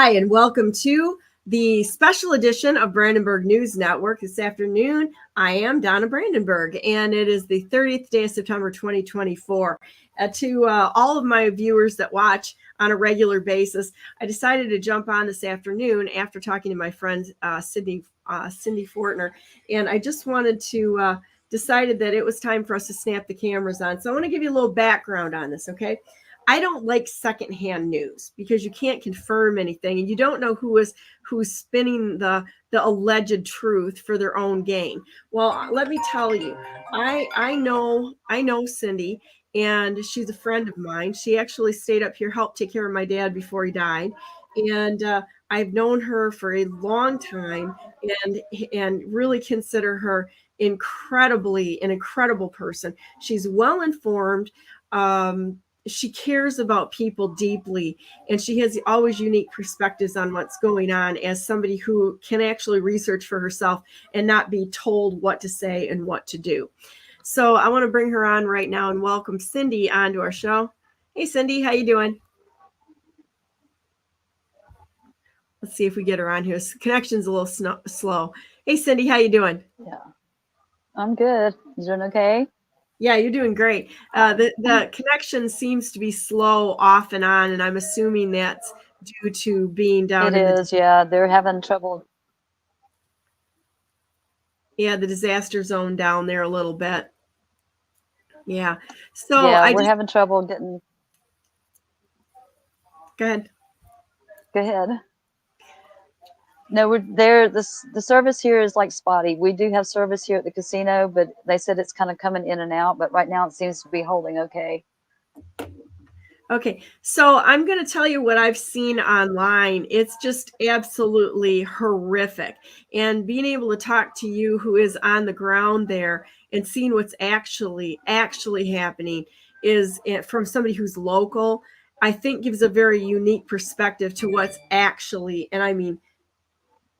Hi, and welcome to the special edition of Brandenburg News Network. This afternoon, I am Donna Brandenburg, and it is the 30th day of September 2024. To all of my viewers that watch on a regular basis, I decided to jump on this afternoon after talking to my friend Cindy Fortner, and I just wanted to decided that it was time for us to snap the cameras on. So I want to give you a little background on this, okay? I don't like secondhand news because you can't confirm anything, and you don't know who's spinning the alleged truth for their own gain. Well, let me tell you, I know Cindy, and she's a friend of mine. She actually stayed up here, helped take care of my dad before he died, and I've known her for a long time, and really consider her an incredible person. She's well informed. She cares about people deeply, and she has always unique perspectives on what's going on as somebody who can actually research for herself and not be told what to say and what to do. So I want to bring her on right now and welcome Cindy onto our show. Hey, Cindy, how you doing? Let's see if we get her on here. Connection's a little slow. Hey, Cindy, how you doing? Yeah, I'm good. You doing okay? Yeah, you're doing great. The connection seems to be slow off and on, and I'm assuming that's due to being down It is, yeah. They're having trouble. Yeah, the disaster zone down there a little bit. Yeah. So yeah, we're having trouble getting. Go ahead. Go ahead. No, we're there. The service here is like spotty. We do have service here at the casino, but they said it's kind of coming in and out. But right now it seems to be holding okay. Okay, so I'm going to tell you what I've seen online. It's just absolutely horrific. And being able to talk to you who is on the ground there and seeing what's actually happening is from somebody who's local, I think gives a very unique perspective to what's actually, and I mean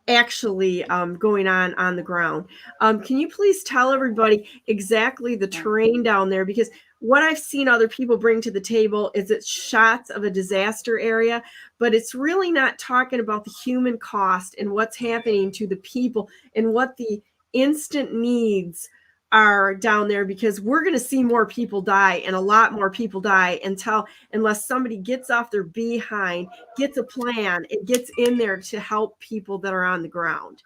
actually going on the ground. Can you please tell everybody exactly the terrain down there? Because what I've seen other people bring to the table is it's shots of a disaster area, but it's really not talking about the human cost and what's happening to the people and what the instant needs are down there, because we're going to see more people die, and a lot more people die unless somebody gets off their behind, gets a plan, and gets in there to help people that are on the ground.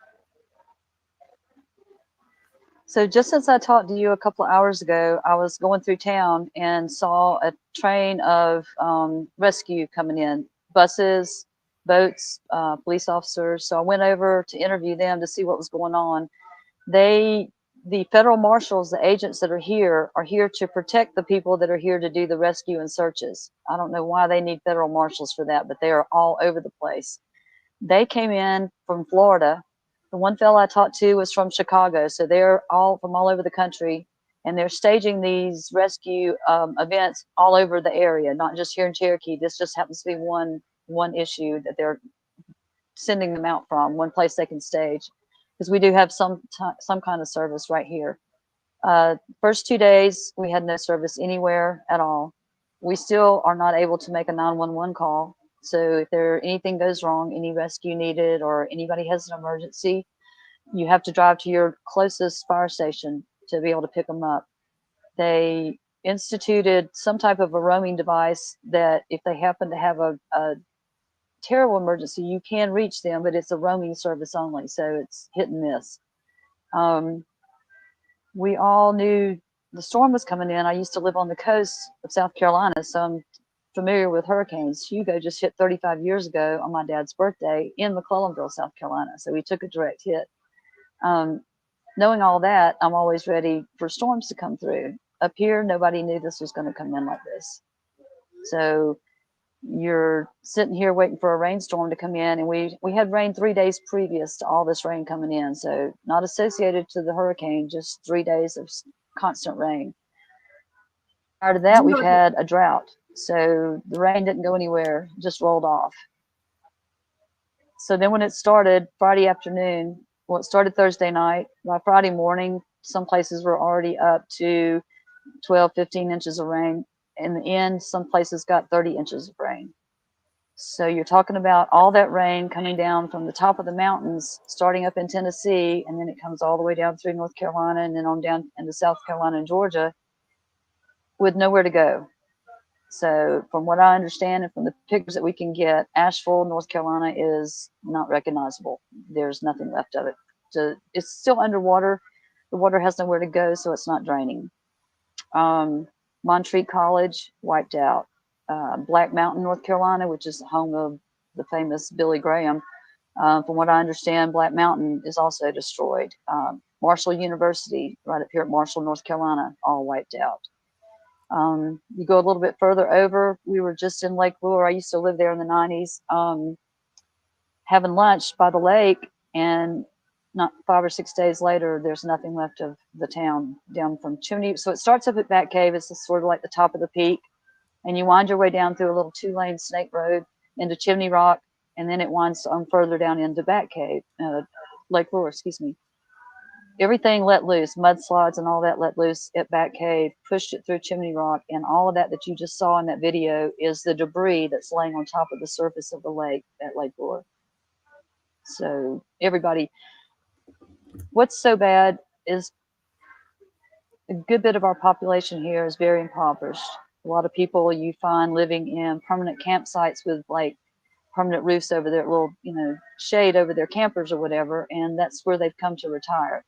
So just as I talked to you a couple of hours ago, I was going through town and saw a train of rescue coming in, buses, boats, police officers. So I went over to interview them to see what was going on. The federal marshals, the agents that are here to protect the people that are here to do the rescue and searches. I don't know why they need federal marshals for that, but they are all over the place. They came in from Florida. The one fellow I talked to was from Chicago. So they're all from all over the country, and they're staging these rescue events all over the area, not just here in Cherokee. This just happens to be one issue that they're sending them out from, one place they can stage, because we do have some kind of service right here. First 2 days, we had no service anywhere at all. We still are not able to make a 911 call. So if anything goes wrong, any rescue needed, or anybody has an emergency, you have to drive to your closest fire station to be able to pick them up. They instituted some type of a roaming device that if they happen to have a terrible emergency, you can reach them, but it's a roaming service only, so it's hit and miss. We all knew the storm was coming in. I used to live on the coast of South Carolina, so I'm familiar with hurricanes. Hugo just hit 35 years ago on my dad's birthday in McClellanville, South Carolina, so we took a direct hit. Knowing all that, I'm always ready for storms to come through. Up here, nobody knew this was going to come in like this. So you're sitting here waiting for a rainstorm to come in, and we had rain 3 days previous to all this rain coming in, so not associated to the hurricane, just 3 days of constant rain. Prior to that, we've had a drought, so the rain didn't go anywhere, just rolled off. So then when it started Friday afternoon, well, it started Thursday night. By Friday morning, some places were already up to 12, 15 inches of rain. In the end, some places got 30 inches of rain. So you're talking about all that rain coming down from the top of the mountains, starting up in Tennessee, and then it comes all the way down through North Carolina and then on down into South Carolina and Georgia with nowhere to go. So from what I understand and from the pictures that we can get, Asheville, North Carolina is not recognizable. There's nothing left of it. So it's still underwater. The water has nowhere to go, so it's not draining. Montreat College wiped out. Black Mountain, North Carolina, which is the home of the famous Billy Graham. From what I understand, Black Mountain is also destroyed. Marshall University, right up here at Marshall, North Carolina, all wiped out. You go a little bit further over, we were just in Lake Lure. I used to live there in the 90s, having lunch by the lake, and not 5 or 6 days later, there's nothing left of the town down from Chimney. So it starts up at Bat Cave. It's sort of like the top of the peak, and you wind your way down through a little 2-lane snake road into Chimney Rock, and then it winds further down into Bat Cave, Lake Lure, excuse me. Everything let loose, mudslides and all that let loose at Bat Cave, pushed it through Chimney Rock, and all of that you just saw in that video is the debris that's laying on top of the surface of the lake at Lake Lure. So everybody, what's so bad is a good bit of our population here is very impoverished. A lot of people you find living in permanent campsites with like permanent roofs over their little, shade over their campers or whatever, and that's where they've come to retire.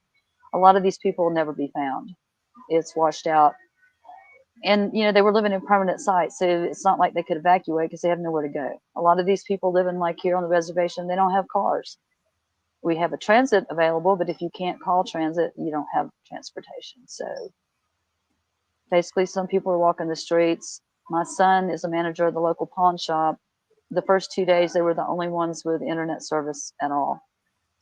A lot of these people will never be found. It's washed out. And, they were living in permanent sites, so it's not like they could evacuate because they have nowhere to go. A lot of these people living like here on the reservation, they don't have cars. We have a transit available, but if you can't call transit, you don't have transportation. So basically, some people are walking the streets. My son is a manager of the local pawn shop. The first 2 days, they were the only ones with internet service at all.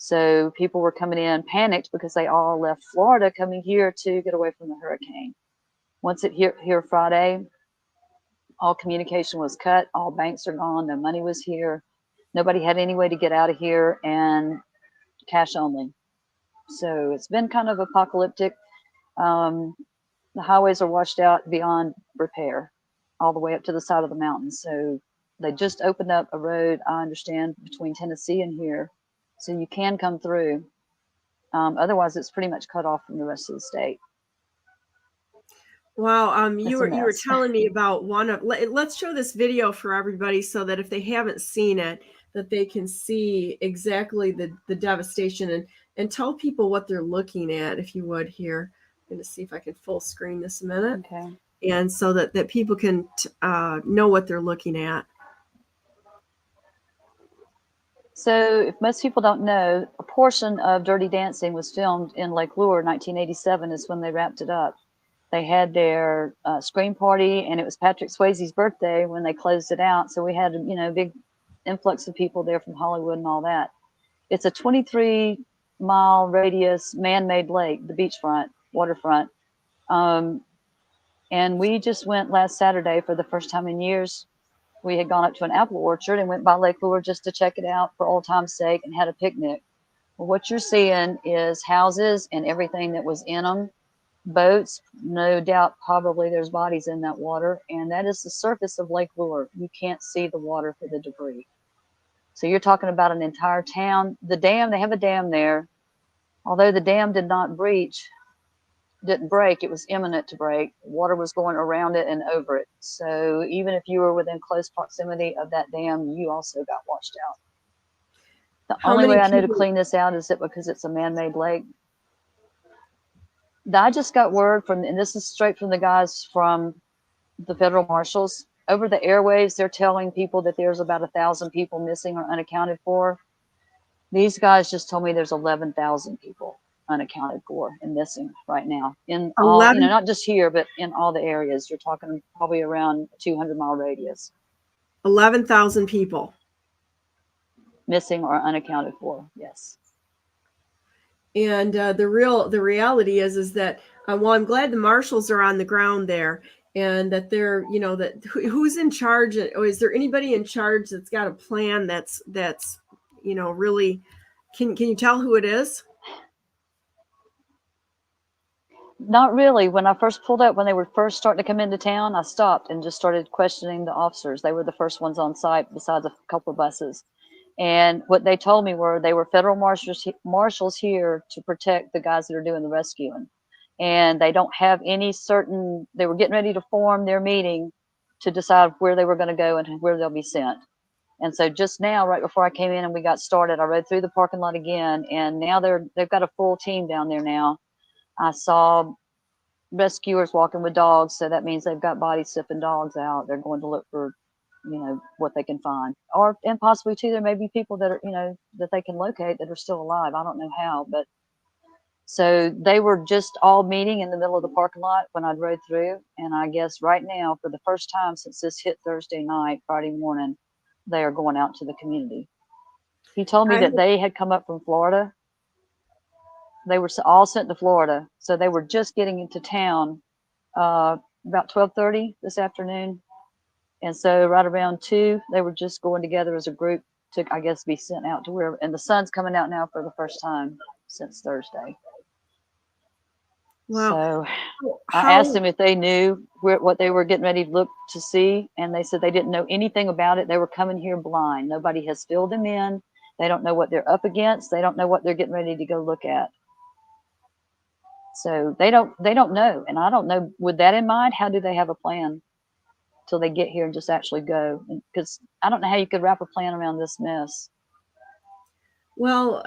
So people were coming in panicked because they all left Florida coming here to get away from the hurricane. Once it hit here Friday, all communication was cut. All banks are gone. No money was here. Nobody had any way to get out of here, and cash only. So it's been kind of apocalyptic. The highways are washed out beyond repair all the way up to the side of the mountain. So they just opened up a road, I understand, between Tennessee and here. So you can come through. Otherwise, it's pretty much cut off from the rest of the state. Wow. You were telling me about one of, let's show this video for everybody so that if they haven't seen it, that they can see exactly the devastation and tell people what they're looking at, if you would here. I'm going to see if I can full screen this a minute. Okay. And so that people can know what they're looking at. So if most people don't know, a portion of Dirty Dancing was filmed in Lake Lure. 1987 is when they wrapped it up. They had their screen party, and it was Patrick Swayze's birthday when they closed it out. So we had, a big influx of people there from Hollywood and all that. It's a 23-mile radius man-made lake, the beachfront, waterfront. And we just went last Saturday for the first time in years. We had gone up to an apple orchard and went by Lake Lure just to check it out for old time's sake and had a picnic. Well, what you're seeing is houses and everything that was in them. Boats, no doubt, probably there's bodies in that water, and that is the surface of Lake Lure. You can't see the water for the debris. So you're talking about an entire town. The dam, they have a dam there. Although the dam didn't break, it was imminent to break. Water was going around it and over it. So even if you were within close proximity of that dam, you also got washed out. The only way I know to clean this out is that because it's a man-made lake. I just got word from, and this is straight from the guys from the federal marshals, over the airwaves, they're telling people that there's about 1,000 people missing or unaccounted for. These guys just told me there's 11,000 people unaccounted for and missing right now in all, not just here, but in all the areas. You're talking probably around a 200-mile radius. 11,000 people missing or unaccounted for. Yes. And the reality is that, well, I'm glad the marshals are on the ground there, and that they're, that who's in charge, or is there anybody in charge that's got a plan that's really, can you tell who it is? Not really. When I first pulled up, when they were first starting to come into town, I stopped and just started questioning the officers. They were the first ones on site besides a couple of buses. And what they told me were they were federal marshals here to protect the guys that are doing the rescuing. And they don't have any certain, they were getting ready to form their meeting to decide where they were going to go and where they'll be sent. And so just now, right before I came in and we got started, I rode through the parking lot again, and now they've got a full team down there now. I saw rescuers walking with dogs, so that means they've got body sipping dogs out. They're going to look for, what they can find, and possibly too, there may be people that are, that they can locate that are still alive. I don't know how, but so they were just all meeting in the middle of the parking lot when I rode through, and I guess right now, for the first time since this hit Thursday night, Friday morning, they are going out to the community. He told me that they had come up from Florida. They were all sent to Florida, so they were just getting into town about 12:30 this afternoon, and so right around 2, they were just going together as a group to, I guess, be sent out to where. And the sun's coming out now for the first time since Thursday. Wow. So I asked them if they knew what they were getting ready to look to see, and they said they didn't know anything about it. They were coming here blind. Nobody has filled them in. They don't know what they're up against. They don't know what they're getting ready to go look at. So they don't know. And I don't know, with that in mind, how do they have a plan till they get here and just actually go? Because I don't know how you could wrap a plan around this mess. Well,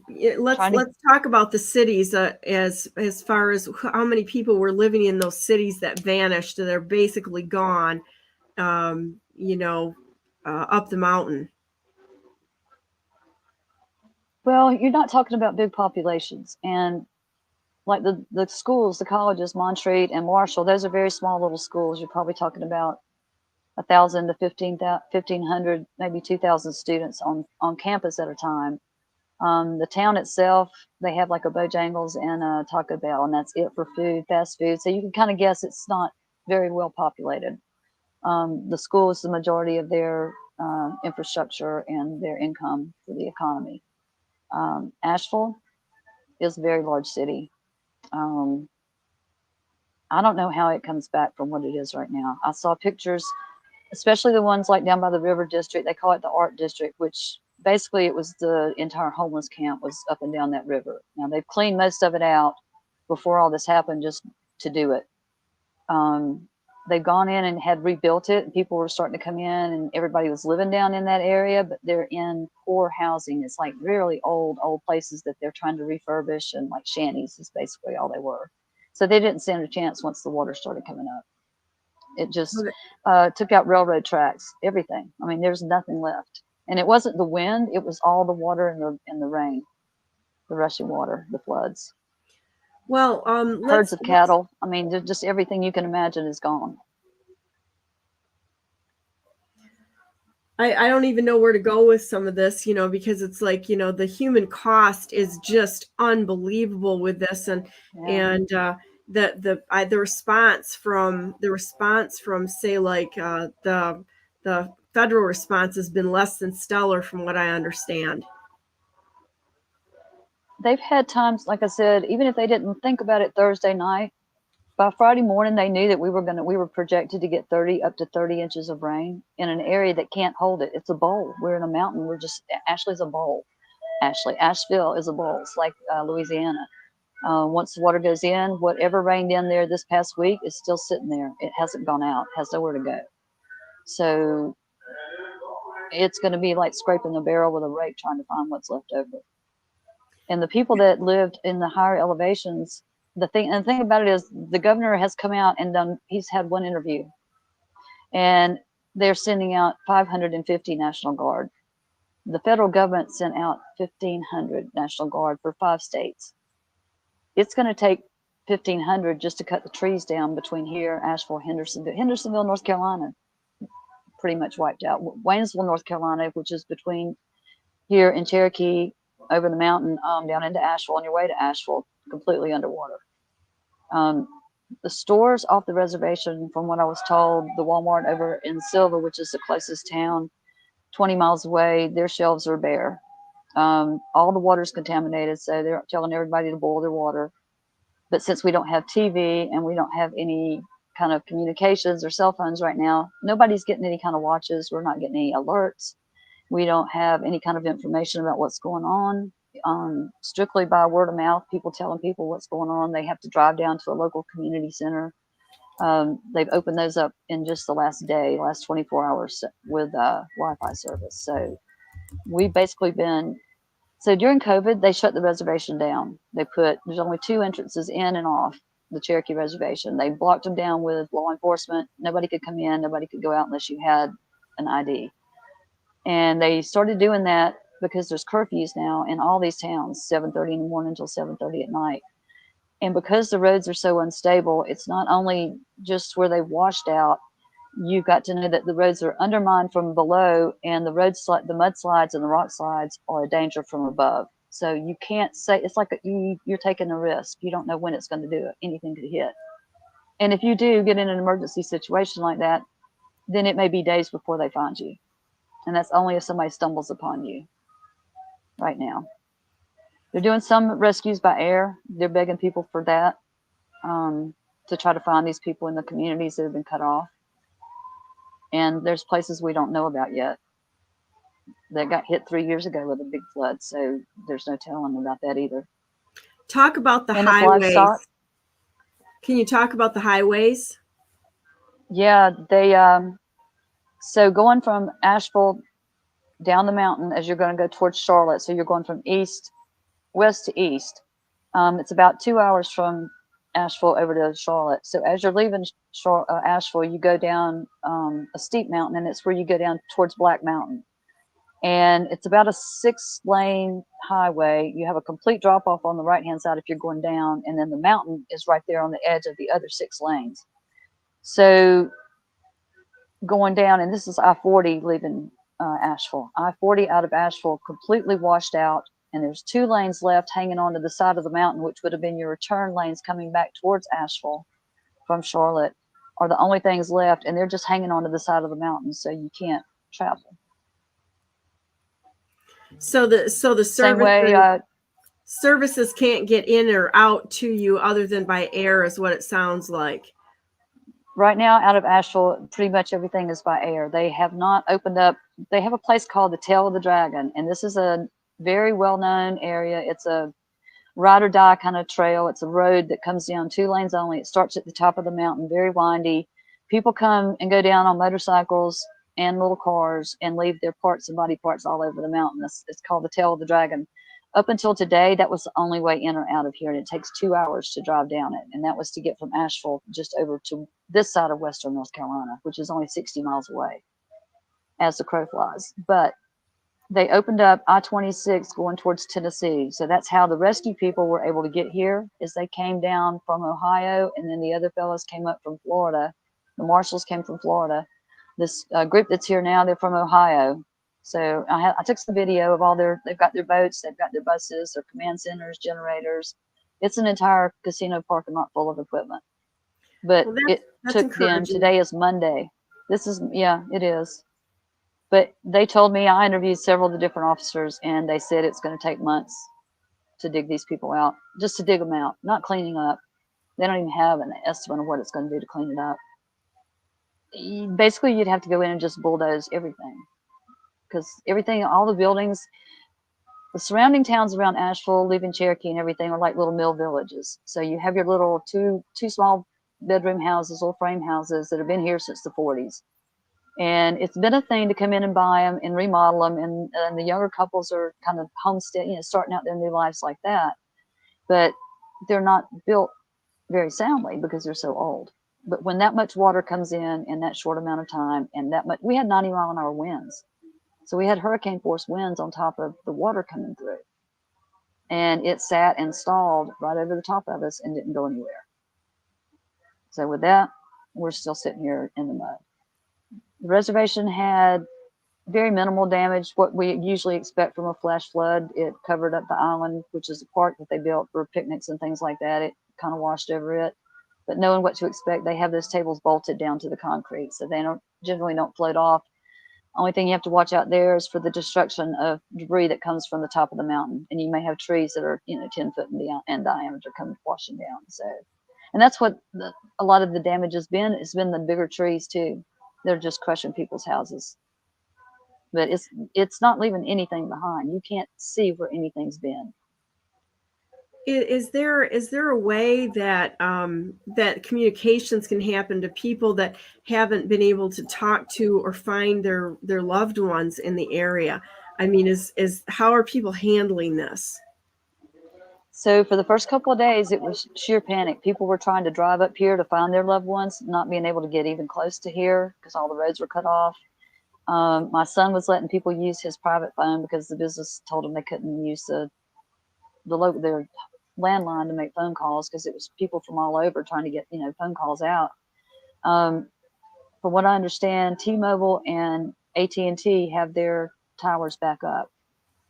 let's talk about the cities as far as how many people were living in those cities that vanished. They're basically gone, up the mountain. Well, you're not talking about big populations, and like the schools, the colleges, Montreat and Marshall, those are very small little schools. You're probably talking about 1,000 to 1,500, maybe 2,000 students on campus at a time. The town itself, they have like a Bojangles and a Taco Bell, and that's it for food, fast food. So you can kind of guess it's not very well populated. The school is the majority of their infrastructure and their income for the economy. Asheville is a very large city. I don't know how it comes back from what it is right now. I saw pictures, especially the ones like down by the river district. They call it the art district, which basically it was the entire homeless camp was up and down that river. Now they've cleaned most of it out before all this happened just to do it. They've gone in and had rebuilt it, and people were starting to come in, and everybody was living down in that area, but they're in poor housing. It's like really old places that they're trying to refurbish, and like shanties is basically all they were. So they didn't stand a chance once the water started coming up. It just took out railroad tracks, everything. I mean, there's nothing left. And it wasn't the wind, it was all the water and the rain, the rushing water, the floods. Well, herds of cattle. I mean, just everything you can imagine is gone. I don't even know where to go with some of this, because it's like, the human cost is just unbelievable with this. And the response from say like the federal response has been less than stellar from what I understand. They've had times, like I said, even if they didn't think about it Thursday night, by Friday morning, they knew that we were projected to get up to 30 inches of rain in an area that can't hold it. It's a bowl. We're in a mountain. Ashley's a bowl. Asheville is a bowl. It's like Louisiana. Once the water goes in, whatever rained in there this past week is still sitting there. It hasn't gone out, has nowhere to go. So it's going to be like scraping the barrel with a rake trying to find what's left over. And the people that lived in the higher elevations, the thing about it is the governor has come out and he's had one interview, and they're sending out 550 National Guard. The federal government sent out 1,500 National Guard for 5 states. It's going to take 1,500 just to cut the trees down between here, Asheville, Hendersonville, North Carolina, pretty much wiped out. Waynesville, North Carolina, which is between here and Cherokee, over the mountain, down into Asheville, on your way to Asheville, completely underwater. The stores off the reservation, from what I was told, the Walmart over in Silva, which is the closest town, 20 miles away, their shelves are bare. All the water's contaminated, so they're telling everybody to boil their water. But since we don't have TV and we don't have any kind of communications or cell phones right now, nobody's getting any kind of watches. We're not getting any alerts. We don't have any kind of information about what's going on. Strictly by word of mouth, people telling people what's going on. They have to drive down to a local community center. They've opened those up in just the last 24 hours with Wi-Fi service. So we've basically been, so during COVID, they shut the reservation down. There's only 2 entrances in and off the Cherokee reservation. They blocked them down with law enforcement. Nobody could come in, nobody could go out unless you had an ID. And they started doing that because there's curfews now in all these towns, 7:30 in the morning until 7:30 at night. And because the roads are so unstable, it's not only just where they've washed out, you've got to know that the roads are undermined from below, and the mudslides and the rock slides are a danger from above. So you can't say, it's like you're taking a risk. You don't know when it's going to do it. Anything could hit. And if you do get in an emergency situation like that, then it may be days before they find you. And that's only if somebody stumbles upon you right now. They're doing some rescues by air. They're begging people for that, to try to find these people in the communities that have been cut off. And there's places we don't know about yet that got hit 3 years ago with a big flood. So there's no telling about that either. Talk about the And it's highways. livestock. Can you talk about the highways? Yeah, so going from Asheville down the mountain as you're going to go towards Charlotte. So you're going from west to east. It's about 2 hours from Asheville over to Charlotte. So as you're leaving Asheville, you go down a steep mountain, and it's where you go down towards Black Mountain. And it's about a 6-lane highway. You have a complete drop off on the right-hand side if you're going down, and then the mountain is right there on the edge of the other 6 lanes. So going down, and this is I-40 leaving Asheville. I-40 out of Asheville completely washed out, and there's 2 lanes left hanging onto the side of the mountain, which would have been your return lanes coming back towards Asheville from Charlotte, are the only things left, and they're just hanging onto the side of the mountain, so you can't travel. So the Same way, services can't get in or out to you other than by air, is what it sounds like. right now out of Asheville, pretty much everything is by air. They have not opened up. They have a place called the Tail of the Dragon, and this is a very well-known area. It's a ride or die kind of trail. It's a road that comes down 2 lanes only. It starts at the top of the mountain, very windy. People come and go down on motorcycles and little cars and leave their parts and body parts all over the mountain. It's called the Tail of the Dragon. Up until today, that was the only way in or out of here, and it takes 2 hours to drive down it. And that was to get from Asheville just over to this side of Western North Carolina, which is only 60 miles away as the crow flies. But they opened up I-26 going towards Tennessee. So that's how the rescue people were able to get here, is they came down from Ohio, and then the other fellows came up from Florida. The marshals came from Florida. This group that's here now, they're from Ohio. So I took some video of they've got their boats, they've got their buses, their command centers, generators. It's an entire casino parking lot full of equipment. But it took them, today is Monday. It is. But they told me, I interviewed several of the different officers, and they said it's going to take months to dig these people out, just to dig them out, not cleaning up. They don't even have an estimate of what it's going to do to clean it up. Basically, you'd have to go in and just bulldoze everything, because everything, all the buildings, the surrounding towns around Asheville, leaving Cherokee and everything, are like little mill villages. So you have your little two small bedroom houses, little frame houses that have been here since the 40s. And it's been a thing to come in and buy them and remodel them. And the younger couples are kind of homestead, starting out their new lives like that. But they're not built very soundly because they're so old. But when that much water comes in that short amount of time, and that much, we had 90-mile-an-hour winds. So we had hurricane force winds on top of the water coming through. And it sat and stalled right over the top of us and didn't go anywhere. So with that, we're still sitting here in the mud. The reservation had very minimal damage, what we usually expect from a flash flood. It covered up the island, which is a park that they built for picnics and things like that. It kind of washed over it. But knowing what to expect, they have those tables bolted down to the concrete, so they generally don't float off. Only thing you have to watch out there is for the destruction of debris that comes from the top of the mountain. And you may have trees that are, 10 foot in diameter come washing down. So, and that's what a lot of the damage has been. It's been the bigger trees too. They're just crushing people's houses. But it's not leaving anything behind. You can't see where anything's been. Is there a way that that communications can happen to people that haven't been able to talk to or find their loved ones in the area? I mean, is how are people handling this? So for the first couple of days, it was sheer panic. People were trying to drive up here to find their loved ones, not being able to get even close to here because all the roads were cut off. My son was letting people use his private phone because the business told them they couldn't use their landline to make phone calls because it was people from all over trying to get phone calls out. From what I understand, T-Mobile and AT&T have their towers back up,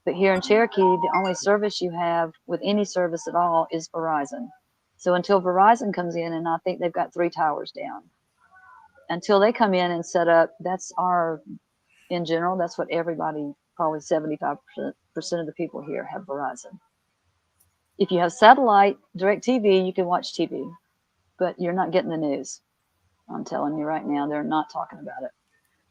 but here in Cherokee, the only service you have with any service at all is Verizon. So until Verizon comes in, and I think they've got 3 towers down, until they come in and set up, in general, that's what everybody, probably 75% of the people here have Verizon. If you have satellite, direct TV, you can watch TV, but you're not getting the news. I'm telling you right now, they're not talking about it.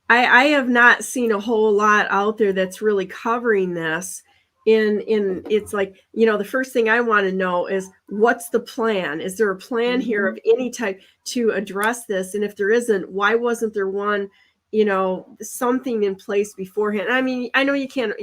I have not seen a whole lot out there that's really covering this. It's like, the first thing I want to know is what's the plan? Is there a plan here of any type to address this? And if there isn't, why wasn't there one, something in place beforehand? I mean, I know you can't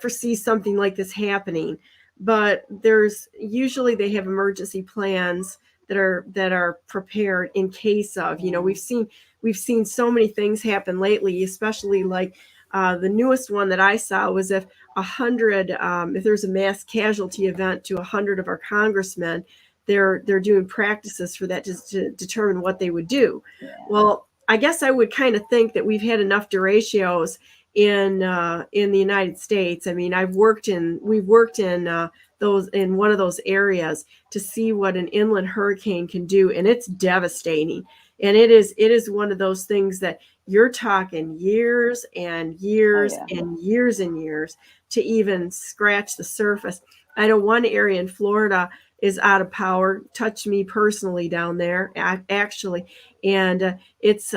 foresee something like this happening, but there's usually they have emergency plans that are prepared in case of, we've seen so many things happen lately, especially like the newest one that I saw was if there's a mass casualty event to 100 of our congressmen, they're doing practices for that just to determine what they would do. Yeah. Well, I guess I would kind of think that we've had enough derechos in the United States. I mean, we've worked in one of those areas to see what an inland hurricane can do, and it's devastating. And it is one of those things that you're talking years and years and years and years to even scratch the surface. I know one area in Florida is out of power. Touched me personally down there, actually. And it's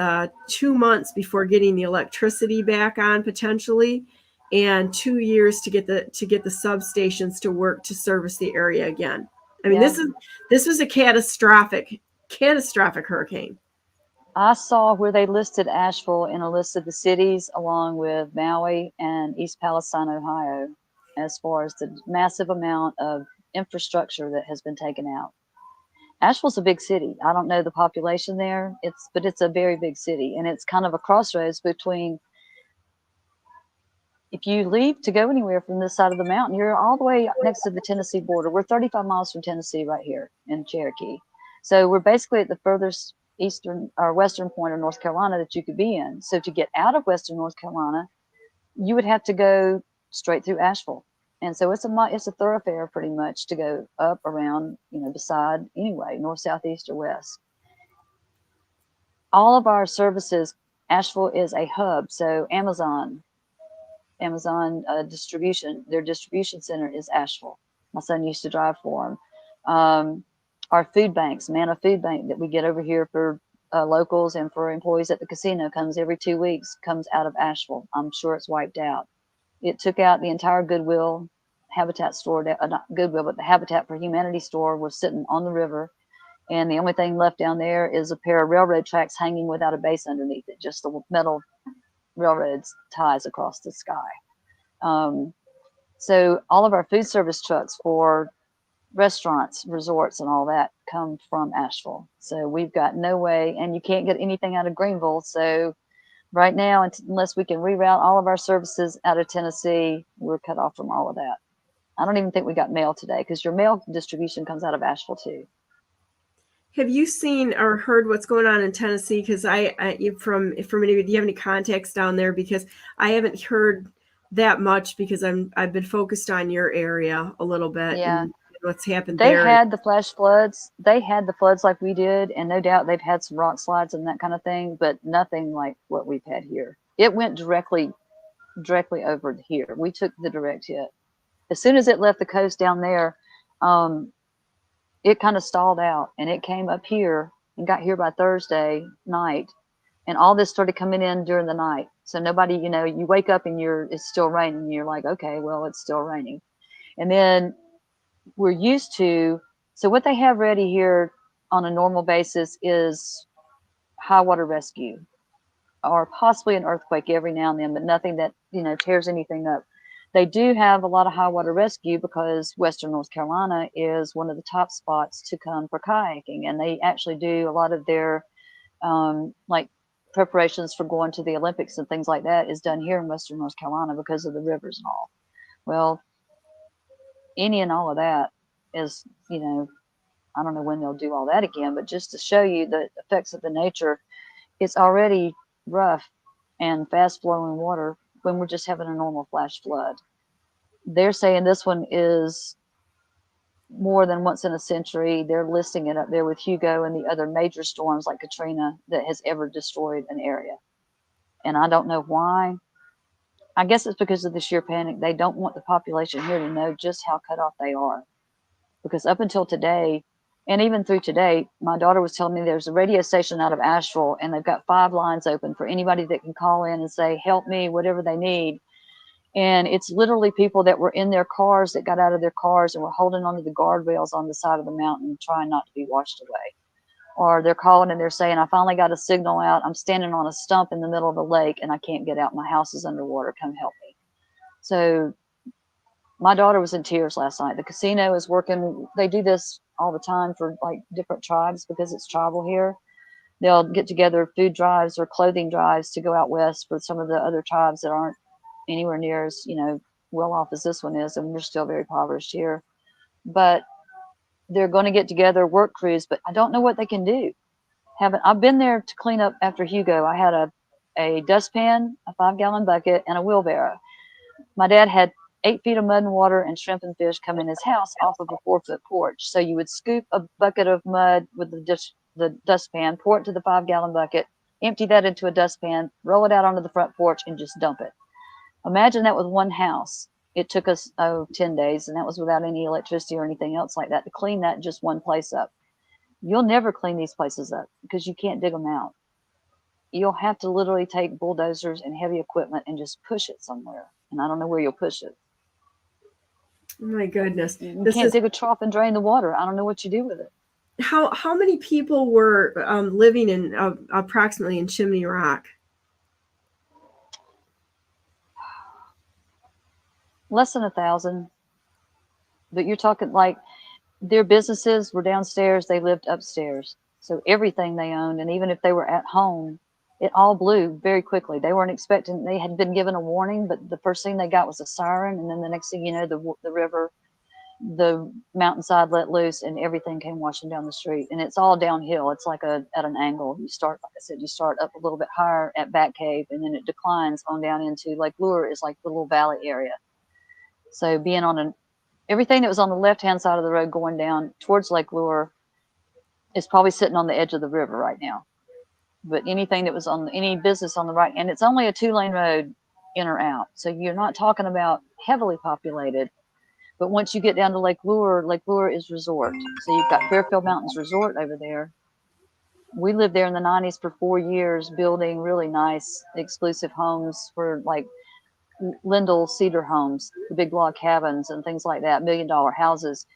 2 months before getting the electricity back on potentially, and 2 years to get the substations to work to service the area again. I mean, this was a catastrophic hurricane. I saw where they listed Asheville in a list of the cities along with Maui and East Palestine, Ohio, as far as the massive amount of infrastructure that has been taken out. Asheville's a big city. I don't know the population there, but it's a very big city, and it's kind of a crossroads between, if you leave to go anywhere from this side of the mountain, you're all the way next to the Tennessee border. We're 35 miles from Tennessee right here in Cherokee. So we're basically at the furthest eastern or western point of North Carolina that you could be in. So to get out of western North Carolina, you would have to go straight through Asheville. And so it's a thoroughfare pretty much to go up, around, beside anyway, north, south, east, or west. All of our services, Asheville is a hub. So Amazon distribution, their distribution center is Asheville. My son used to drive for them. Our food banks, Manna Food Bank that we get over here for locals and for employees at the casino comes every 2 weeks, comes out of Asheville. I'm sure it's wiped out. It took out the entire Goodwill Habitat store, not Goodwill, but the Habitat for Humanity store was sitting on the river. And the only thing left down there is a pair of railroad tracks hanging without a base underneath it, just the metal railroads ties across the sky. So all of our food service trucks for restaurants, resorts, and all that come from Asheville. So we've got no way, and you can't get anything out of Greenville. So right now, unless we can reroute all of our services out of Tennessee, we're cut off from all of that. I don't even think we got mail today because your mail distribution comes out of Asheville too. Have you seen or heard what's going on in Tennessee? Because from any, do you have any contacts down there? Because I haven't heard that much because I've been focused on your area a little bit. Yeah. And what's happened They there. had the flash floods. They had the floods like we did, and no doubt they've had some rock slides and that kind of thing, but nothing like what we've had here. It went directly over here. We took the direct hit. As soon as it left the coast down there, it kind of stalled out, and it came up here and got here by Thursday night, and all this started coming in during the night. So nobody, you wake up and it's still raining, and you're like, okay, well, it's still raining. And then we're used to, so what they have ready here on a normal basis is high water rescue or possibly an earthquake every now and then, but nothing that, tears anything up. They do have a lot of high water rescue because Western North Carolina is one of the top spots to come for kayaking. And they actually do a lot of their, like preparations for going to the Olympics and things like that is done here in Western North Carolina because of the rivers and all. Well, any and all of that is, I don't know when they'll do all that again, but just to show you the effects of the nature, it's already rough and fast flowing water when we're just having a normal flash flood. They're saying this one is more than once in a century. They're listing it up there with Hugo and the other major storms like Katrina that has ever destroyed an area. And I don't know why. I guess it's because of the sheer panic. They don't want the population here to know just how cut off they are. Because up until today, and even through today, my daughter was telling me there's a radio station out of Asheville, and they've got 5 lines open for anybody that can call in and say, help me, whatever they need. And it's literally people that were in their cars that got out of their cars and were holding onto the guardrails on the side of the mountain, trying not to be washed away. Or they're calling and they're saying, I finally got a signal out. I'm standing on a stump in the middle of the lake and I can't get out. My house is underwater. Come help me. So my daughter was in tears last night. The casino is working. They do this all the time for like different tribes because it's tribal here. They'll get together food drives or clothing drives to go out west for some of the other tribes that aren't anywhere near as, well off as this one is. And we're still very impoverished here. But they're going to get together work crews, but I don't know what they can do. I've been there to clean up after Hugo. I had a dustpan, a 5-gallon bucket, and a wheelbarrow. My dad had 8 feet of mud and water and shrimp and fish come in his house off of a 4-foot porch. So you would scoop a bucket of mud with the dustpan, pour it to the 5-gallon bucket, empty that into a dustpan, roll it out onto the front porch, and just dump it. Imagine that with one house. It took us 10 days, and that was without any electricity or anything else like that, to clean that just one place up. You'll never clean these places up because you can't dig them out. You'll have to literally take bulldozers and heavy equipment and just push it somewhere. And I don't know where you'll push it. Oh my goodness. You can't dig a trough and drain the water. I don't know what you do with it. How many people were living in approximately in Chimney Rock? Less than 1,000. But you're talking like their businesses were downstairs. They lived upstairs. So everything they owned, and even if they were at home, it all blew very quickly. They weren't expecting, they had been given a warning, but the first thing they got was a siren. And then the next thing you know, the river, the mountainside let loose and everything came washing down the street. And it's all downhill. It's like at an angle. You start, like I said, you start up a little bit higher at Bat Cave, and then it declines on down into Lake Lure is like the little valley area. So being on everything that was on the left-hand side of the road going down towards Lake Lure is probably sitting on the edge of the river right now. But anything that was on any business on the right, and it's only a 2-lane road in or out. So you're not talking about heavily populated. But once you get down to Lake Lure is resort. So you've got Fairfield Mountains Resort over there. We lived there in the 90s for 4 years, building really nice, exclusive homes for like Lindell Cedar homes, the big log cabins and things like that, $1 million houses.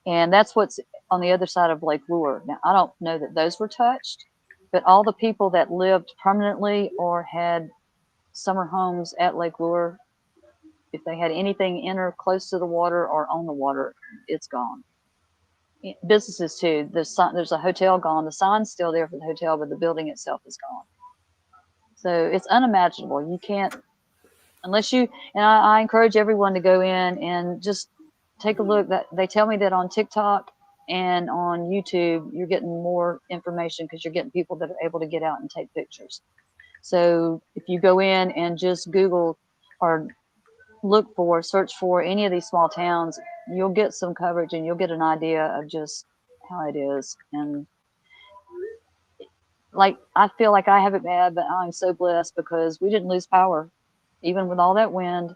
And that's what's on the other side of Lake Lure. Now, I don't know that those were touched, but all the people that lived permanently or had summer homes at Lake Lure, if they had anything in or close to the water or on the water, it's gone. Businesses too. There's a hotel gone. The sign's still there for the hotel, but the building itself is gone. So it's unimaginable. You can't, unless you, and I encourage everyone to go in and just take a look. That they tell me that on TikTok and on YouTube, you're getting more information because you're getting people that are able to get out and take pictures. So if you go in and just Google or search for any of these small towns, you'll get some coverage and you'll get an idea of just how it is. And like, I feel like I have it bad, but I'm so blessed because we didn't lose power. Even with all that wind,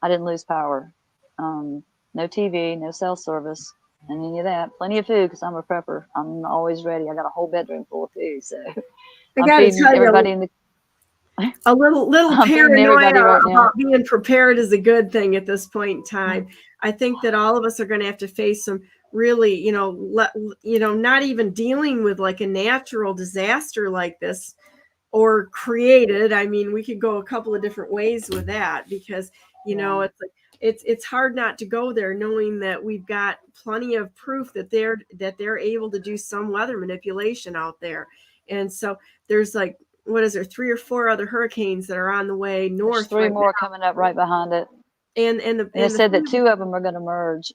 I didn't lose power. No TV, no cell service, and any of that. Plenty of food because I'm a prepper. I'm always ready. I got a whole bedroom full of food, so I I'm got to feeding tell everybody you, in the. a little I'm feeding everybody paranoia right now. about being prepared is a good thing at this point in time. I think that all of us are going to have to face some really, not even dealing with like a natural disaster like this or created. I mean, we could go a couple of different ways with that because, it's like it's hard not to go there knowing that we've got plenty of proof that they're able to do some weather manipulation out there. And so there's like, what is there, 3 or 4 other hurricanes that are on the way north. There's 3 right more now. coming up right behind it. And it said that 2 of them are going to merge.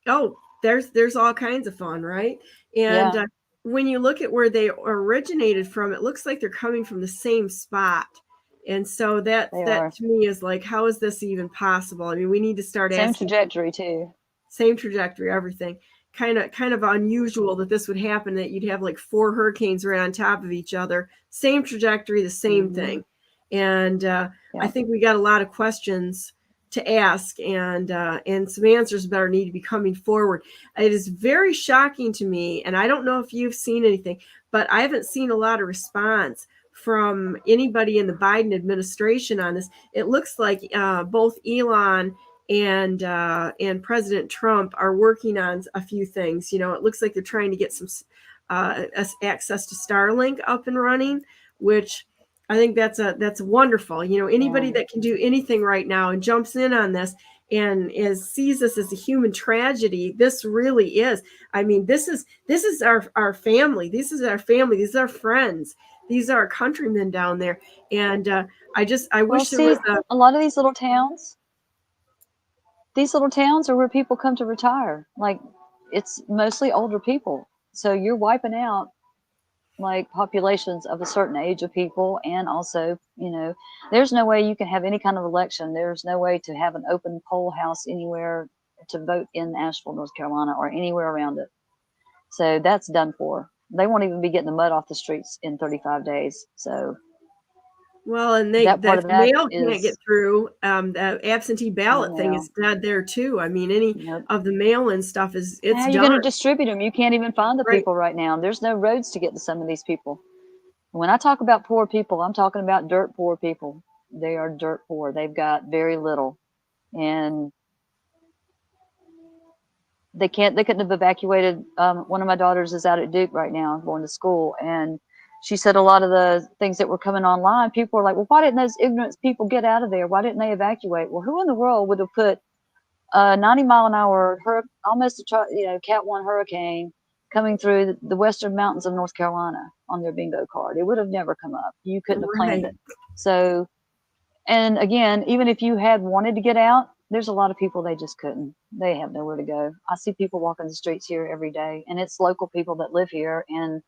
Oh, there's all kinds of fun, right? And Yeah. When you look at where they originated from, it looks like they're coming from the same spot. And so that to me is like, how is this even possible? I mean, we need to start same asking. Trajectory too. Same trajectory, everything. Kind of unusual that this would happen, that you'd have like 4 hurricanes right on top of each other. Same trajectory, the same thing. And I think we got a lot of questions to ask, and some answers better need to be coming forward. It is very shocking to me, and I don't know if you've seen anything, but I haven't seen a lot of response from anybody in the Biden administration on this. It looks like both Elon and President Trump are working on a few things. It looks like they're trying to get some access to Starlink up and running, which I think that's wonderful. Anybody that can do anything right now and jumps in on this and sees this as a human tragedy. This really is. I mean, this is our family. This is our family. These are our friends. These are our countrymen down there. And I wish there was a lot of these little towns. These little towns are where people come to retire. Like, it's mostly older people. So you're wiping out like populations of a certain age of people. And also, there's no way you can have any kind of election. There's no way to have an open poll house anywhere to vote in Asheville, North Carolina, or anywhere around it. So that's done for. They won't even be getting the mud off the streets in 35 days. So. Well, and the mail can't get through. The absentee ballot thing is not there too. I mean, any of the mail-in stuff it's how are you going to distribute them? You can't even find the people right now. There's no roads to get to some of these people. When I talk about poor people, I'm talking about dirt poor people. They are dirt poor. They've got very little, and they couldn't have evacuated. One of my daughters is out at Duke right now, going to school, and she said a lot of the things that were coming online, people were like, well, why didn't those ignorant people get out of there? Why didn't they evacuate? Well, who in the world would have put a 90-mile-an-hour, almost a Cat 1 hurricane coming through the western mountains of North Carolina on their bingo card? It would have never come up. You couldn't have planned it. So, and again, even if you had wanted to get out, there's a lot of people they just couldn't. They have nowhere to go. I see people walking the streets here every day, and it's local people that live here, and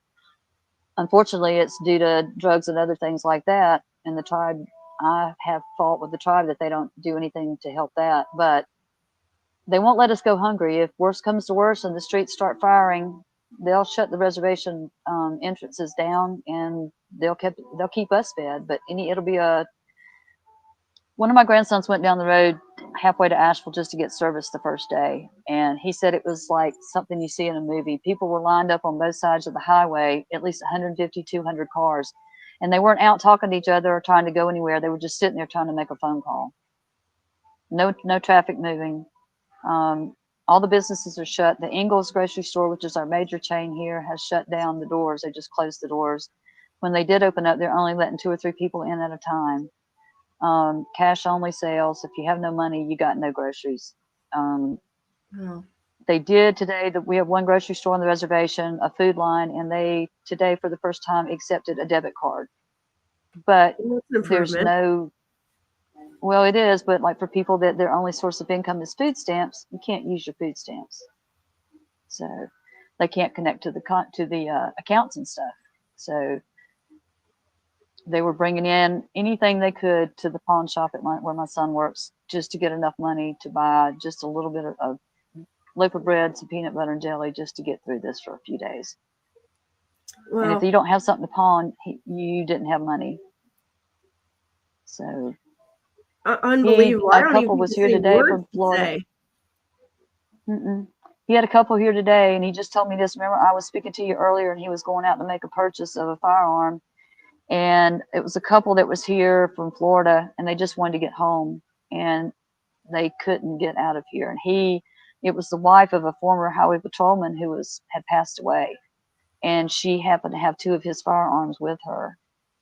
unfortunately, it's due to drugs and other things like that. And the tribe, I have fault with the tribe that they don't do anything to help that. But they won't let us go hungry. If worse comes to worse and the streets start firing, they'll shut the reservation entrances down, and they'll keep us fed. But it'll be one of my grandsons went down the road halfway to Asheville just to get service the first day. And he said it was like something you see in a movie. People were lined up on both sides of the highway, at least 150, 200 cars. And they weren't out talking to each other or trying to go anywhere. They were just sitting there trying to make a phone call. No traffic moving. All the businesses are shut. The Ingles grocery store, which is our major chain here, has shut down the doors. They just closed the doors. When they did open up, they're only letting 2 or 3 people in at a time. Cash only sales. If you have no money, you got no groceries. They did today that we have one grocery store on the reservation, a food line, and they today for the first time accepted a debit card. But there's no, well, it is, but like for people that their only source of income is food stamps, you can't use your food stamps. So they can't connect to the accounts and stuff. So they were bringing in anything they could to the pawn shop at where my son works, just to get enough money to buy just a little bit of loaf of bread, some peanut butter and jelly just to get through this for a few days. And if Well, you don't have something to pawn, you didn't have money. So unbelievable. I a don't even couple think was to here say today words from to Florida. say. He had a couple here today, and he just told me this. Remember, I was speaking to you earlier, and he was going out to make a purchase of a firearm, and it was a couple that was here from Florida, and they just wanted to get home, and they couldn't get out of here. And it was the wife of a former highway patrolman who had passed away, and she happened to have 2 of his firearms with her,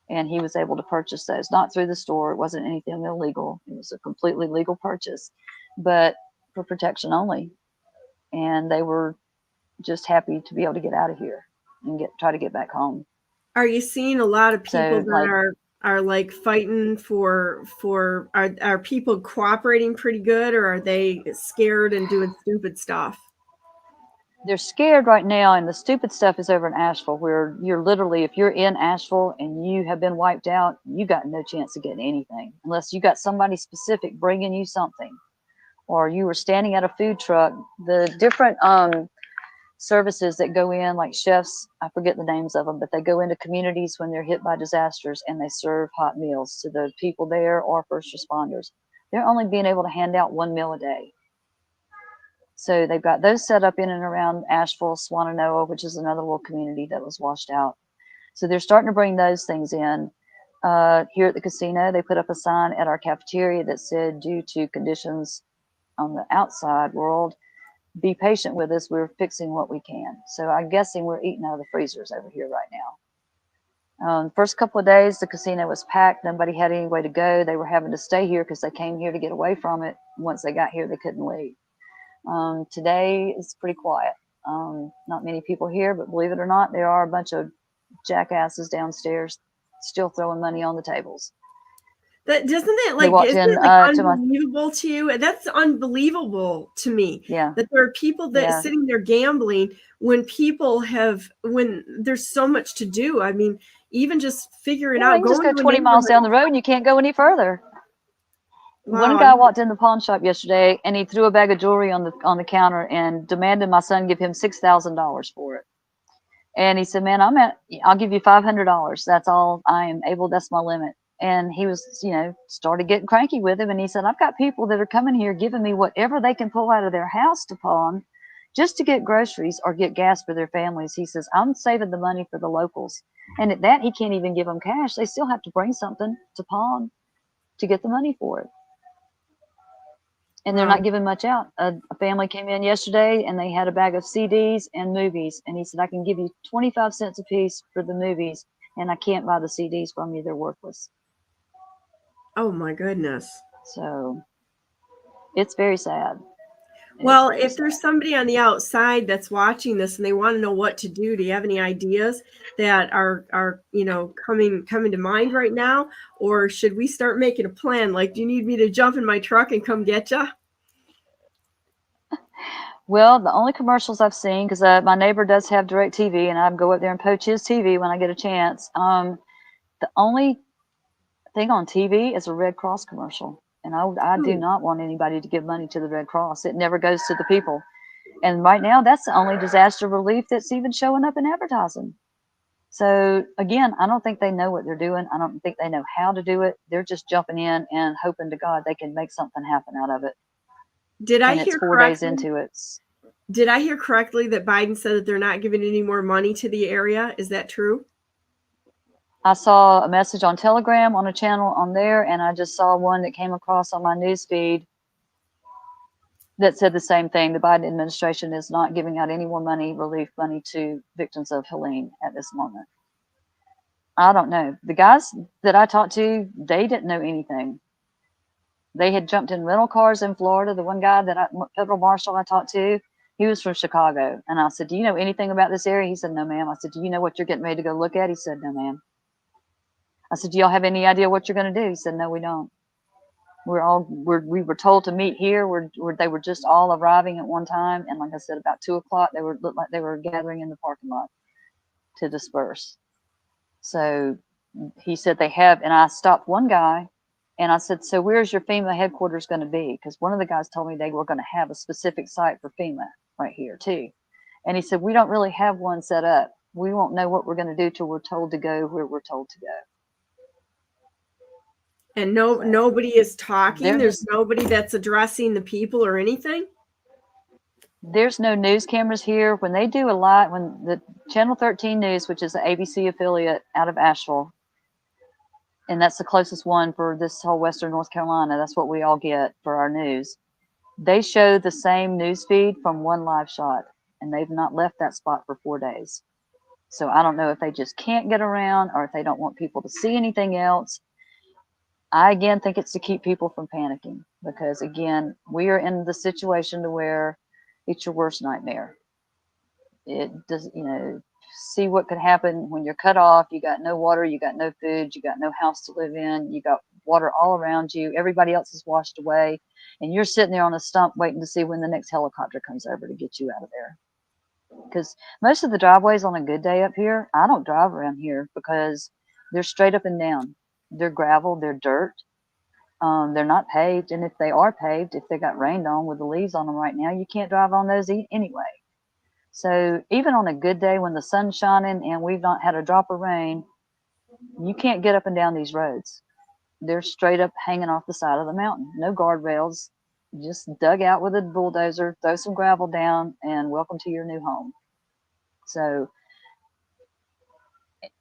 and he was able to purchase those, not through the store. It wasn't anything illegal. It was a completely legal purchase, but for protection only. And they were just happy to be able to get out of here and try to get back home. Are you seeing a lot of people So, that are like fighting for are people cooperating pretty good, or are they scared and doing stupid stuff? they're scared right now, and the stupid stuff is over in Asheville, where you're literally, if you're in Asheville and you have been wiped out, you got no chance of getting anything unless you got somebody specific bringing you something, or you were standing at a food truck. The different services that go in, like chefs, I forget the names of them, but they go into communities when they're hit by disasters and they serve hot meals to the people there or first responders. They're only being able to hand out 1 meal a day. So they've got those set up in and around Asheville, Swannanoa, which is another little community that was washed out. So they're starting to bring those things in. Here at the casino, they put up a sign at our cafeteria that said, due to conditions on the outside world, be patient with us. We're fixing what we can. So I'm guessing we're eating out of the freezers over here right now. First couple of days, the casino was packed. Nobody had any way to go. They were having to stay here because they came here to get away from it. Once they got here, they couldn't leave. Today is pretty quiet. Not many people here, but believe it or not, there are a bunch of jackasses downstairs still throwing money on the tables. That doesn't it like walked isn't in, it like to my- unbelievable to you? That's unbelievable to me. Yeah. That there are people that Yeah. sitting there gambling when there's so much to do. I mean, even just figuring Yeah, out you can just going go to a 20 miles down neighborhood. the road and you can't go any further. One Wow. guy walked in the pawn shop yesterday and he threw a bag of jewelry on the counter and demanded my son give him $6,000 for it. And he said, "Man, I'll give you $500. That's all I am able. That's my limit." And he was, started getting cranky with him. And he said, "I've got people that are coming here giving me whatever they can pull out of their house to pawn just to get groceries or get gas for their families." He says, "I'm saving the money for the locals." And at that, he can't even give them cash. They still have to bring something to pawn to get the money for it. And they're Wow. not giving much out. A family came in yesterday and they had a bag of CDs and movies. And he said, "I can give you 25 cents a piece for the movies, and I can't buy the CDs from you. They're worthless." Oh my goodness. So it's very sad. Well, if there's somebody on the outside that's watching this and they want to know what to do, do you have any ideas that are coming to mind right now? Or should we start making a plan? Like, do you need me to jump in my truck and come get you? Well, the only commercials I've seen, because my neighbor does have DirecTV, and I go up there and poach his TV when I get a chance. The only thing on TV is a Red Cross commercial. And I do not want anybody to give money to the Red Cross. It never goes to the people. And right now, that's the only disaster relief that's even showing up in advertising. So again, I don't think they know what they're doing. I don't think they know how to do it. They're just jumping in and hoping to God they can make something happen out of it. Did I And hear it's 4 correctly? days into it. Did I hear correctly that Biden said that they're not giving any more money to the area? Is that true? I saw a message on Telegram on a channel on there, and I just saw one that came across on my news feed that said the same thing. The Biden administration is not giving out any more relief money to victims of Helene at this moment. I don't know. The guys that I talked to, they didn't know anything. They had jumped in rental cars in Florida. The one guy federal marshal I talked to, he was from Chicago. And I said, "Do you know anything about this area?" He said, "No, ma'am." I said, "Do you know what you're getting ready to go look at?" He said, "No, ma'am." I said, "Do y'all have any idea what you're going to do?" He said, "No, we don't. We were told to meet here. They were just all arriving at one time. And like I said, about 2:00, looked like they were gathering in the parking lot to disperse." So he said they have, and I stopped one guy and I said, "So where's your FEMA headquarters going to be?" Because one of the guys told me they were going to have a specific site for FEMA. right here too. And he said, we don't really have one set up. We won't know what we're going to do till we're told to go where we're told to go. And nobody is talking. There's nobody that's addressing the people or anything. There's no news cameras here. When they do a lot, when the Channel 13 News, which is the ABC affiliate out of Asheville, and that's the closest one for this whole Western North Carolina, that's what we all get for our news. They show the same news feed from one live shot, and they've not left that spot for 4 days. So I don't know if they just can't get around or if they don't want people to see anything else. I, again, think it's to keep people from panicking because, again, we are in the situation to where it's your worst nightmare. It does, see what could happen when you're cut off. You got no water, you got no food, you got no house to live in, you got water all around you. Everybody else is washed away, and you're sitting there on a stump waiting to see when the next helicopter comes over to get you out of there. Because most of the driveways on a good day up here, I don't drive around here because they're straight up and down. They're gravel, they're dirt. They're not paved, and if they are paved, if they got rained on with the leaves on them right now, you can't drive on those anyway. So even on a good day when the sun's shining and we've not had a drop of rain, you can't get up and down these roads. They're straight up hanging off the side of the mountain. No guardrails, just dug out with a bulldozer, throw some gravel down, and welcome to your new home. So,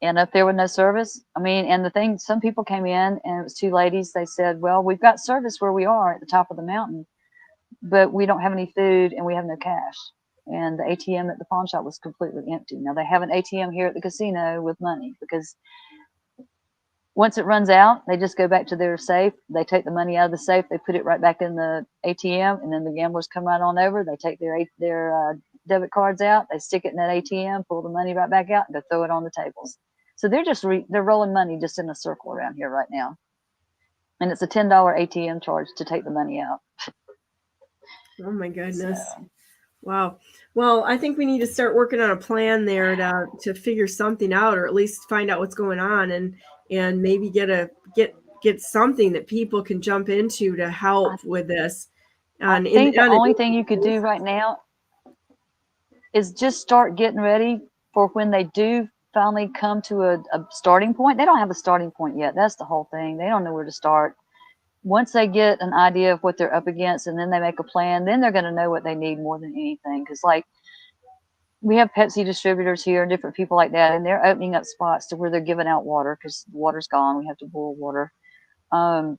and up there with no service, and the thing, some people came in and it was two ladies. They said, well, we've got service where we are at the top of the mountain, but we don't have any food and we have no cash. And the ATM at the pawn shop was completely empty. Now they have an ATM here at the casino with money because once it runs out, they just go back to their safe. They take the money out of the safe, they put it right back in the ATM, and then the gamblers come right on over. They take their debit cards out, they stick it in that ATM, pull the money right back out, and go throw it on the tables. So they're just they're rolling money just in a circle around here right now. And it's a $10 ATM charge to take the money out. Oh my goodness. So. Wow. Well, I think we need to start working on a plan there to figure something out, or at least find out what's going on, and maybe get something that people can jump into to help with this. I think the only thing you could do right now is just start getting ready for when they do finally come to a starting point. They don't have a starting point yet. That's the whole thing. They don't know where to start. Once they get an idea of what they're up against and then they make a plan, then they're going to know what they need more than anything. Because like we have Pepsi distributors here and different people like that, and they're opening up spots to where they're giving out water because the water's gone. We have to boil water. And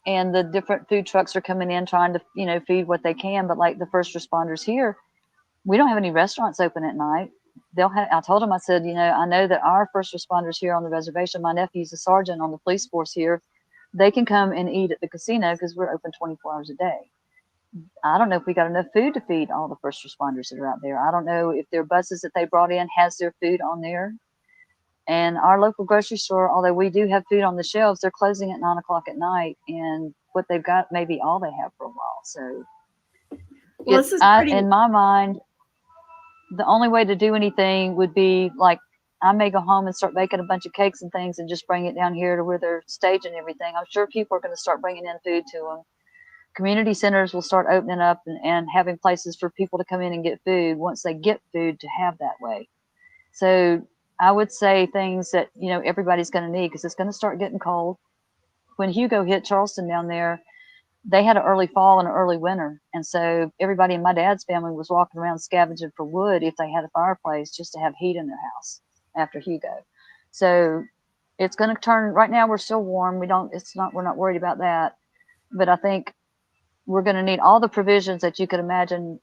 the different food trucks are coming in trying to, feed what they can. But like the first responders here, we don't have any restaurants open at night. I told them, I said, I know that our first responders here on the reservation, my nephew's a sergeant on the police force here. They can come and eat at the casino because we're open 24 hours a day. I don't know if we got enough food to feed all the first responders that are out there. I don't know if their buses that they brought in has their food on there. And our local grocery store, although we do have food on the shelves, they're closing at 9 o'clock at night. And what they've got may be all they have for a while. So in my mind, the only way to do anything would be like, I may go home and start baking a bunch of cakes and things and just bring it down here to where they're staging everything. I'm sure people are going to start bringing in food to them. Community centers will start opening up and having places for people to come in and get food once they get food to have that way. So I would say things that, everybody's going to need because it's going to start getting cold. When Hugo hit Charleston down there, they had an early fall and an early winter. And so everybody in my dad's family was walking around scavenging for wood if they had a fireplace just to have heat in their house after Hugo. So it's going to turn. Right now we're still warm. We're not worried about that. But I think we're going to need all the provisions that you could imagine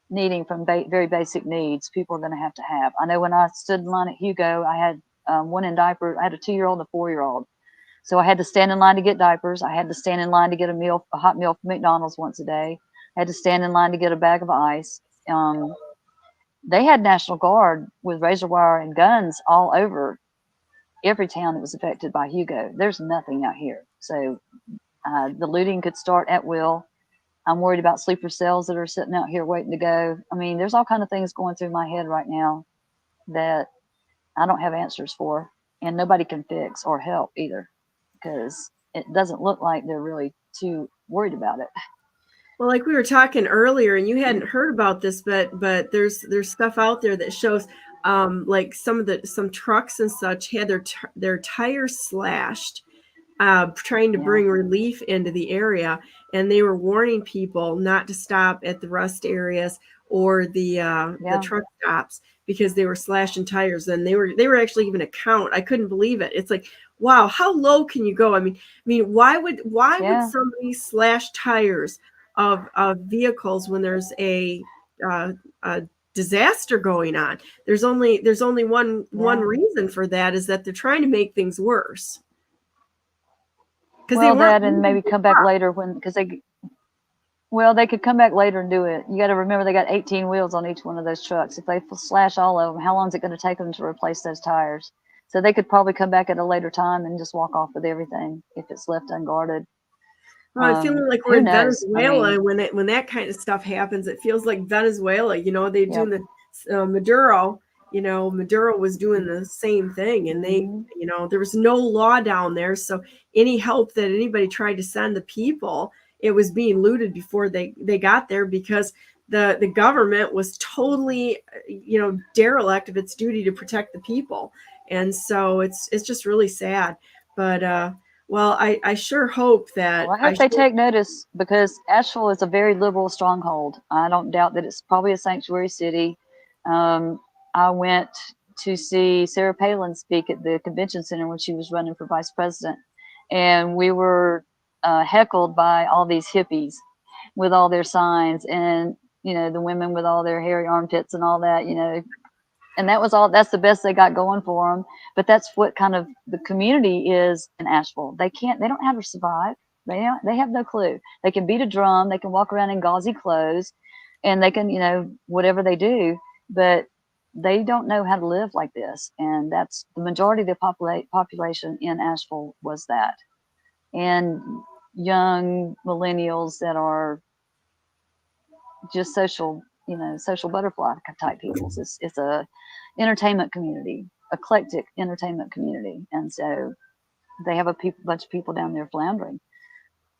needing from very basic needs. People are going to have. I know when I stood in line at Hugo, I had one in diaper. I had a 2-year-old and a 4-year-old. So I had to stand in line to get diapers. I had to stand in line to get a hot meal from McDonald's once a day. I had to stand in line to get a bag of ice. They had National Guard with razor wire and guns all over every town that was affected by Hugo. There's nothing out here. So the looting could start at will. I'm worried about sleeper cells that are sitting out here waiting to go. There's all kinds of things going through my head right now that I don't have answers for, and nobody can fix or help either, because it doesn't look like they're really too worried about it. Well, like we were talking earlier, and you hadn't heard about this, but there's stuff out there that shows like some trucks and such had their tires slashed, trying to bring relief into the area, and they were warning people not to stop at the rest areas or the truck stops because they were slashing tires, and they were actually even a count. I couldn't believe it. It's like, wow, how low can you go? I mean, why would somebody slash tires of vehicles when there's a disaster going on? There's only one reason for that, is that they're trying to make things worse. Well, that and maybe come back later because they could come back later and do it. You got to remember they got 18 wheels on each one of those trucks. If they slash all of them, how long is it going to take them to replace those tires? So they could probably come back at a later time and just walk off with everything if it's left unguarded. Well, I'm feeling like we're in Venezuela. When that kind of stuff happens, it feels like Venezuela. They do the Maduro. Maduro was doing the same thing, and they, there was no law down there. So any help that anybody tried to send the people, it was being looted before they got there, because the government was totally, derelict of its duty to protect the people. And so it's just really sad. But well, I sure hope that. Well, I hope they take notice, because Asheville is a very liberal stronghold. I don't doubt that it's probably a sanctuary city. I went to see Sarah Palin speak at the convention center when she was running for vice president, and we were heckled by all these hippies with all their signs, and the women with all their hairy armpits and all that, and that's the best they got going for them. But that's what kind of the community is in Asheville. They don't know how to survive. They have no clue. They can beat a drum, they can walk around in gauzy clothes, and they can, whatever they do, but they don't know how to live like this. And that's the majority of the population in Asheville was that. And young millennials that are just social butterfly type people. It's a entertainment community, eclectic entertainment community. And so they have a bunch of people down there floundering.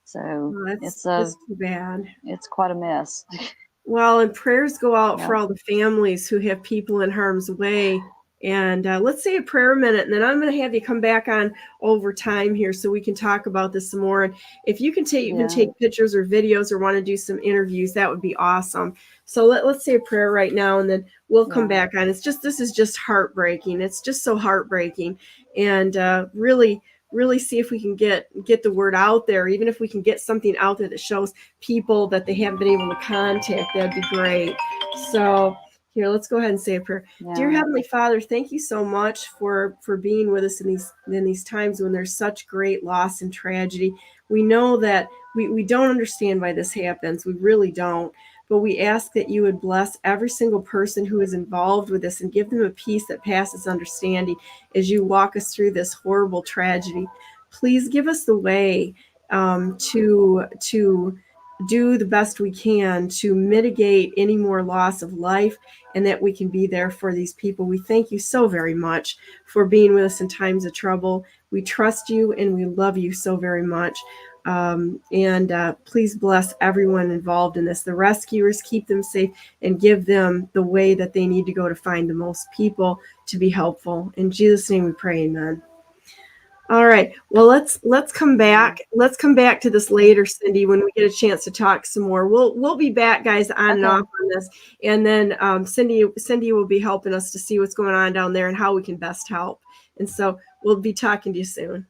So it's too bad. It's quite a mess. Well, and prayers go out for all the families who have people in harm's way. And let's say a prayer minute, and then I'm going to have you come back on over time here so we can talk about this some more. And if you can take pictures or videos or want to do some interviews, that would be awesome. So let's say a prayer right now, and then we'll come back on. This is just heartbreaking. It's just so heartbreaking. And really see if we can get the word out there. Even if we can get something out there that shows people that they haven't been able to contact, that'd be great. So here, let's go ahead and say a prayer. Dear Heavenly Father, thank you so much for being with us in these times when there's such great loss and tragedy. We know that we don't understand why this happens. We really don't. But we ask that you would bless every single person who is involved with this and give them a peace that passes understanding as you walk us through this horrible tragedy. Please give us the way to do the best we can to mitigate any more loss of life, and that we can be there for these people. We thank you so very much for being with us in times of trouble. We trust you and we love you so very much. And please bless everyone involved in this. The rescuers, keep them safe and give them the way that they need to go to find the most people to be helpful. In Jesus' name we pray, amen. All right. Well, let's come back. Let's come back to this later, Cindy, when we get a chance to talk some more. We'll be back, guys, on and off on this. And then Cindy will be helping us to see what's going on down there and how we can best help. And so we'll be talking to you soon.